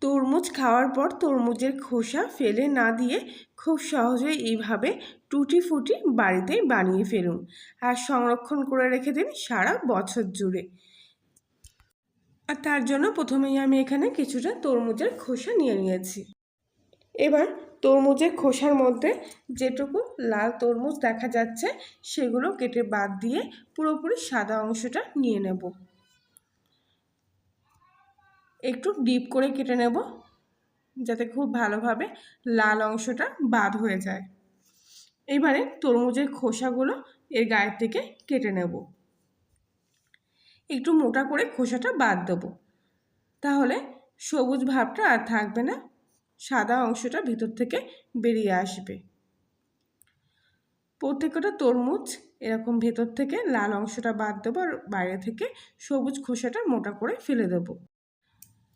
তরমুজ খাওয়ার পর তরমুজের খোসা ফেলে না দিয়ে খুব সহজেই এইভাবে টুটি ফুটি বাড়িতেই বানিয়ে ফেলুন আর সংরক্ষণ করে রেখে দিন সারা বছর জুড়ে। আর তার জন্য প্রথমেই আমি এখানে কিছুটা তরমুজের খোসা নিয়ে নিয়েছি। এবার তরমুজের খোসার মধ্যে যেটুকু লাল তরমুজ দেখা যাচ্ছে সেগুলো কেটে বাদ দিয়ে পুরোপুরি সাদা অংশটা নিয়ে নেব। একটু ডিপ করে কেটে নেব যাতে খুব ভালোভাবে লাল অংশটা বাদ হয়ে যায়। এবারে তরমুজের খোসাগুলো এর গায়ের থেকে কেটে নেব। একটু মোটা করে খোসাটা বাদ দেবো, তাহলে সবুজ ভাবটা আর থাকবে না, সাদা অংশটা ভিতর থেকে বেরিয়ে আসবে। প্রত্যেকটা তরমুজ এরকম ভেতর থেকে লাল অংশটা বাদ দেবো আর বাইরে থেকে সবুজ খোসাটা মোটা করে ফেলে দেবো।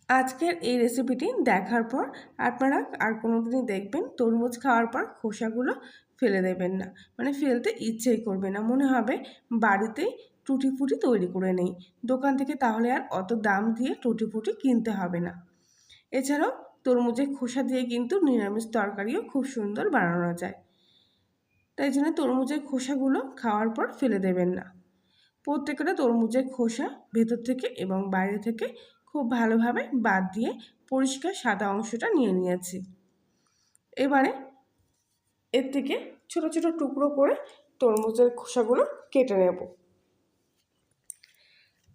আজকের এই রেসিপিটি দেখার পর আপনারা আর কোনো দিনই দেখবেন তরমুজ খাওয়ার পর খোসাগুলো ফেলে দেবেন না, মানে ফেলতে ইচ্ছেই করবে না, মনে হবে বাড়িতেই টুটি ফুটি তৈরি করে নেই দোকান থেকে, তাহলে আর অত দাম দিয়ে টুটি ফুটি কিনতে হবে না। এছাড়াও তরমুজের খোসা দিয়ে কিন্তু নিরামিষ তরকারিও খুব সুন্দর বানানো যায়। তাই জন্য তরমুজের খোসাগুলো খাওয়ার পর ফেলে দেবেন না। প্রত্যেকটা তরমুজের খোসা ভেতর থেকে এবং বাইরে থেকে খুব ভালোভাবে বাদ দিয়ে পরিষ্কার সাদা অংশটা নিয়ে নিয়েছি। এবারে এর থেকে ছোট ছোট টুকরো করে তরমুজের খোসাগুলো কেটে নেব।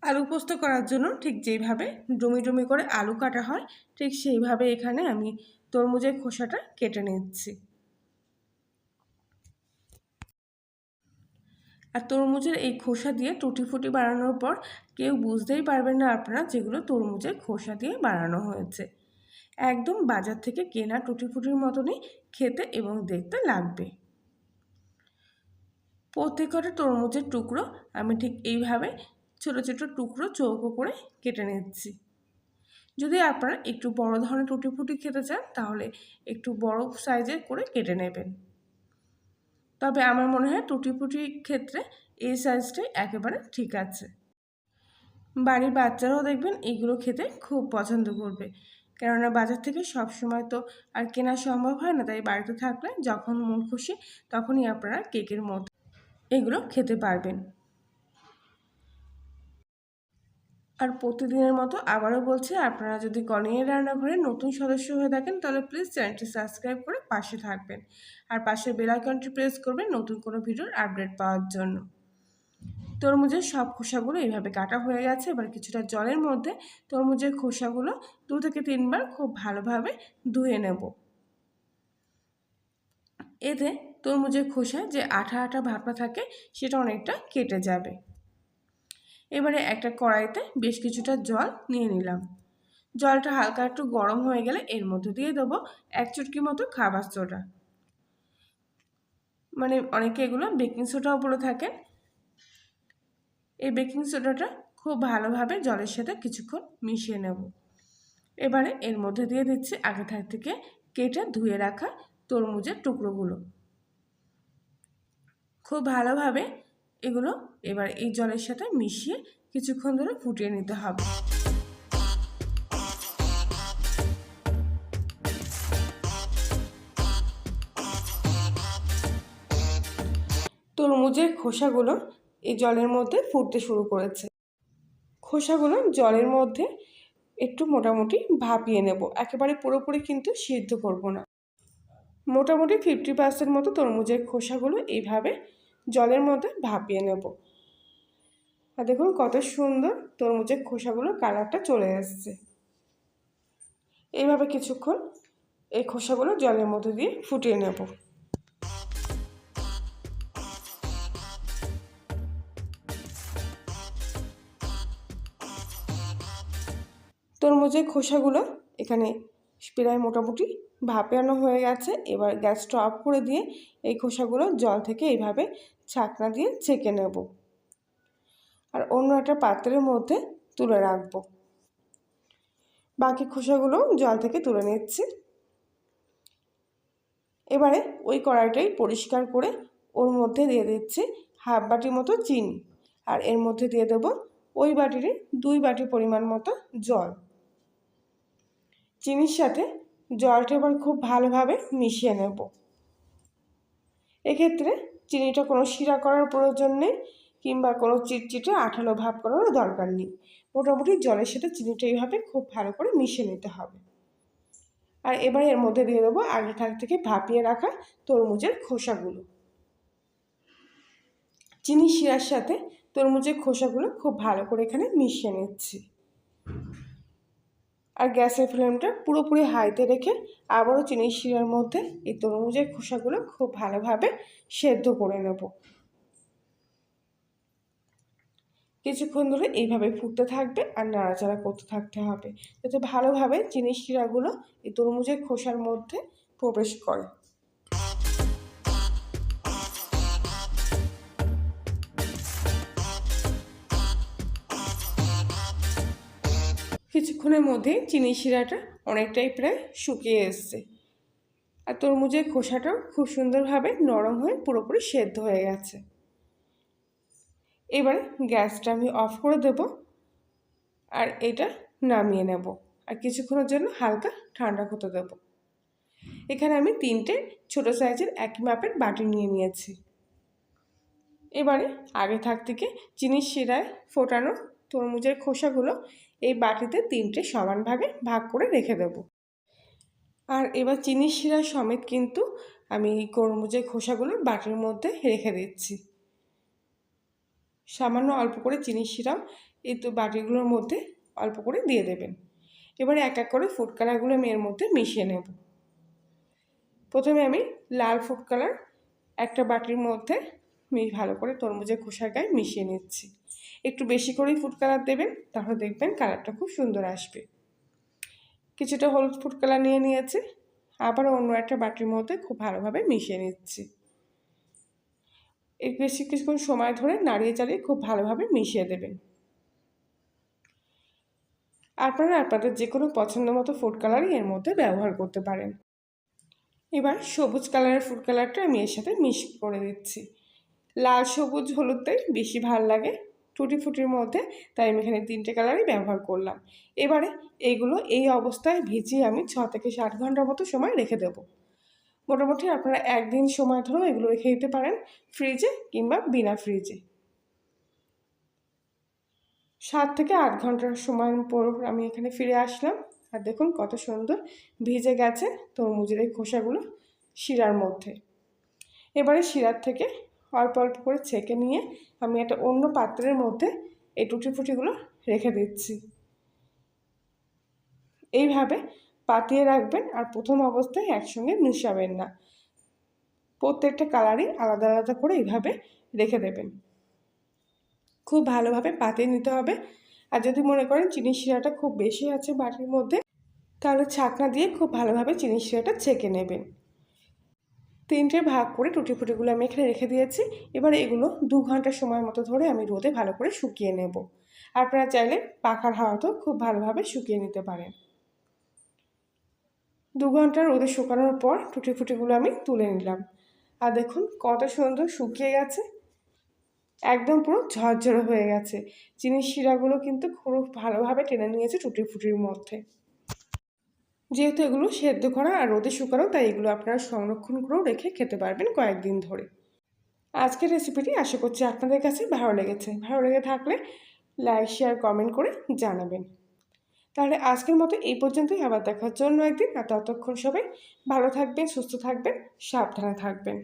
আলু পোস্ত করার জন্য ঠিক যেইভাবে ডুমি ডুমি করে আলু কাটা হয় ঠিক সেইভাবে এখানে আমি তরমুজের খোসাটা কেটে নিচ্ছি। আর তরমুজের এই খোসা দিয়ে টুটি ফুটি বানানোর পর কেউ বুঝতেই পারবেন না আপনারা যেগুলো তরমুজের খোসা দিয়ে বানানো হয়েছে। একদম বাজার থেকে কেনা টুটি ফুটির মতনই খেতে এবং দেখতে লাগবে। প্রত্যেকটা তরমুজের টুকরো আমি ঠিক এইভাবে ছোট ছোট টুকরো চৌকো করে কেটে নিচ্ছি। যদি আপনারা একটু বড় ধরনের টুটি ফুটি খেতে চান তাহলে একটু বড় সাইজের করে কেটে নেবেন। তবে আমার মনে হয় টুটি ফুটির ক্ষেত্রে এই সাইজটাই একেবারে ঠিক আছে। বাড়ির বাচ্চারাও দেখবেন এইগুলো খেতে খুব পছন্দ করবে, কেননা বাজার থেকে সব সময় তো আর কেনা সম্ভব হয় না, তাই বাড়িতে থাকলে যখন মন খুশি তখনই আপনারা কেকের মধ্যে এগুলো খেতে পারবেন। আর প্রতিদিনের মতো আবারও বলছি, আপনারা যদি কলিংয়ের রান্নাঘরে নতুন সদস্য হয়ে থাকেন তাহলে প্লিজ চ্যানেলটি সাবস্ক্রাইব করে পাশে থাকবেন আর পাশে বেল আইকনটি প্রেস করবেন নতুন কোনো ভিডিওর আপডেট পাওয়ার জন্য। তরমুজের সব খোসাগুলো এইভাবে কাটা হয়ে গেছে। এবার কিছুটা জলের মধ্যে তরমুজের খোসাগুলো 2 থেকে 3 বার খুব ভালোভাবে ধুয়ে নেব। এতে তরমুজের খোসা যে আঠা আঠা ভাবটা থাকে সেটা অনেকটা কেটে যাবে। এবারে একটা কড়াইতে বেশ কিছুটা জল নিয়ে নিলাম। জলটা হালকা একটু গরম হয়ে গেলে এর মধ্যে দিয়ে দেবো 1 চুটকি মতো খাবার সোডা, মানে অনেকে এগুলো বেকিং সোডাও বলে থাকেন। এই বেকিং সোডাটা খুব ভালোভাবে জলের সাথে কিছুক্ষণ মিশিয়ে নেব। এবারে এর মধ্যে দিয়ে দিচ্ছি আগে থেকে কেটে ধুয়ে রাখা তরমুজের টুকরোগুলো। খুব ভালোভাবে এগুলো এবার এই জলের সাথে মিশিয়ে কিছুক্ষণ ধরে ফুটিয়ে নিতে হবে। তরমুজের খোসাগুলো এই জলের মধ্যে ফুটতে শুরু করেছে। খোসাগুলো জলের মধ্যে একটু মোটামুটি ভাপিয়ে নেব, একেবারে পুরোপুরি কিন্তু সিদ্ধ করব না। মোটামুটি 50% মতো তরমুজের খোসাগুলো এইভাবে জলের মধ্যে ভাপিয়ে নেব। আর দেখুন কত সুন্দর তরমুজের খোসাগুলো কালারটা চলে আসছে। এইভাবে কিছুক্ষণ এই খোসাগুলো জলের মধ্যে দিয়ে ফুটিয়ে নেব। তরমুজের খোসাগুলো এখানে প্রায় মোটামুটি ভাপানো হয়ে গেছে। এবার গ্যাসটা অফ করে দিয়ে এই খোসাগুলো জল থেকে এইভাবে ছাঁকনা দিয়ে ছেঁকে নেব আর অন্য একটা পাত্রের মধ্যে তুলে রাখব। বাকি খোসাগুলো জল থেকে তুলে নিচ্ছি। এবারে ওই কড়াইটাই পরিষ্কার করে ওর মধ্যে দিয়ে দিচ্ছি হাফ বাটি মতো চিনি আর এর মধ্যে দিয়ে দেব ওই বাটিরই 2 বাটি পরিমাণ মতো জল। চিনির সাথে জলটা এবার খুব ভালোভাবে মিশিয়ে নেব। এক্ষেত্রে চিনিটা কোনো শিরা করার প্রয়োজন নেই কিংবা কোনো চিটচিটে আঠালো ভাব করার দরকার নেই। মোটামুটি জলের সাথে চিনিটা এইভাবে খুব ভালো করে মিশিয়ে নিতে হবে। আর এবার এর মধ্যে দিয়ে দেবো আগে থেকে ভাপিয়ে রাখা তরমুজের খোসাগুলো। চিনি শিরার সাথে তরমুজের খোসাগুলো খুব ভালো করে এখানে মিশিয়ে নিচ্ছি। আর গ্যাসের ফ্লেমটা পুরোপুরি হাইতে রেখে আবারও চিনির শিরার মধ্যে এই তরমুজের খোসাগুলো খুব ভালোভাবে সেদ্ধ করে নেব। কিছুক্ষণ ধরে এইভাবে ফুটতে থাকবে আর নাড়াচাড়া করতে থাকতে হবে যাতে ভালোভাবে চিনির শিরাগুলো এই তরমুজের খোসার মধ্যে প্রবেশ করে। কিছুক্ষণের মধ্যেই চিনির শিরাটা অনেকটাই প্রায় শুকিয়ে এসছে আর তরমুজের খোসাটাও খুব সুন্দরভাবে নরম হয়ে পুরোপুরি সেদ্ধ হয়ে গেছে। এবারে গ্যাসটা আমি অফ করে দেব আর এটা নামিয়ে নেব আর কিছুক্ষণের জন্য হালকা ঠান্ডা হতে দেব। এখানে আমি 3টে ছোটো সাইজের একই মাপের বাটি নিয়ে নিয়েছি। এবারে আগে থেকে চিনির শিরায় ফোটানো তরমুজের খোসাগুলো এই বাটিতে 3টে সমান ভাগে ভাগ করে রেখে দেব। আর এবার চিনির শিরা সমেত কিন্তু আমি তরমুজের খোসাগুলো বাটির মধ্যে রেখে দিচ্ছি। সামান্য অল্প করে চিনির শিরাও এই তো বাটিগুলোর মধ্যে অল্প করে দিয়ে দেবেন। এবারে এক এক করে ফুড কালারগুলো আমি এর মধ্যে মিশিয়ে নেব। প্রথমে আমি লাল ফুড কালার একটা বাটির মধ্যে ভালো করে তরমুজের খোসার গায়ে মিশিয়ে নিচ্ছি। একটু বেশি করেই ফুড কালার দেবেন, তাহলে দেখবেন কালারটা খুব সুন্দর আসবে। কিছুটা হলুদ ফুড কালার নিয়ে নিয়েছি, আবারও অন্য একটা বাটির মধ্যে খুব ভালোভাবে মিশিয়ে নিচ্ছি। এর বেশি কিছুক্ষণ সময় ধরে নাড়িয়ে চালিয়ে খুব ভালোভাবে মিশিয়ে দেবেন। আপনারা আপনাদের যে কোনো পছন্দ মতো ফুড কালারই এর মধ্যে ব্যবহার করতে পারেন। এবার সবুজ কালারের ফুড কালারটা আমি এর সাথে মিক্স করে দিচ্ছি। লাল সবুজ হলুদটাই বেশি ভালো লাগে টুটি ফুটির মধ্যে, তাই আমি এখানে 3টে কালারই ব্যবহার করলাম। এবারে এইগুলো এই অবস্থায় ভিজিয়ে আমি 6 থেকে 7 ঘন্টার মতো সময় রেখে দেব। মোটামুটি আপনারা একদিন সময় ধরেও এগুলো রেখে দিতে পারেন ফ্রিজে কিংবা বিনা ফ্রিজে। 7 থেকে 8 ঘন্টার সময় পর আমি এখানে ফিরে আসলাম আর দেখুন কত সুন্দর ভিজে গেছে তরমুজের এই খোসাগুলো শিরার মধ্যে। এবারে শিরার থেকে অল্প অল্প করে ছেঁকে নিয়ে আমি একটা অন্য পাত্রের মধ্যে এই টুটি ফুটিগুলো রেখে দিচ্ছি। এইভাবে পাতিয়ে রাখবেন আর প্রথম অবস্থায় একসঙ্গে মিশাবেন না, প্রত্যেকটা কালারই আলাদা আলাদা করে এইভাবে রেখে দেবেন। খুব ভালোভাবে পাতিয়ে নিতে হবে। আর যদি মনে করেন চিনির শিরাটা খুব বেশি আছে বাটির মধ্যে, তাহলে ছাঁকনা দিয়ে খুব ভালোভাবে চিনির শিরাটা ছেঁকে নেবেন। 3টে ভাগ করে টুটি ফুটিগুলো আমি এখানে রেখে দিয়েছি। এবার এগুলো 2 ঘন্টা সময় মতো ধরে আমি রোদে ভালো করে শুকিয়ে নেব। আপনারা চাইলে পাখার হাওয়াতেও খুব ভালোভাবে শুকিয়ে নিতে পারেন। 2 ঘন্টা রোদে শুকানোর পর টুটি ফুটিগুলো আমি তুলে নিলাম আর দেখুন কত সুন্দর শুকিয়ে গেছে, একদম পুরো ঝরঝরে হয়ে গেছে। চিনির শিরাগুলো কিন্তু খুব ভালোভাবে টেনে নিয়েছে টুটি ফুটির মধ্যে। যেহেতু এগুলো সেদ্ধ করা আর রোদে শুকানো, তাই এগুলো আপনারা সংরক্ষণ করেও রেখে খেতে পারবেন কয়েকদিন ধরে। আজকের রেসিপিটি আশা করছি আপনাদের কাছে ভালো লেগেছে। ভালো লেগে থাকলে লাইক শেয়ার কমেন্ট করে জানাবেন। তাহলে আজকের মতো এই পর্যন্তই, আবার দেখার জন্য একদিন। আর ততক্ষণ সবাই ভালো থাকবেন, সুস্থ থাকবেন, সাবধানে থাকবেন।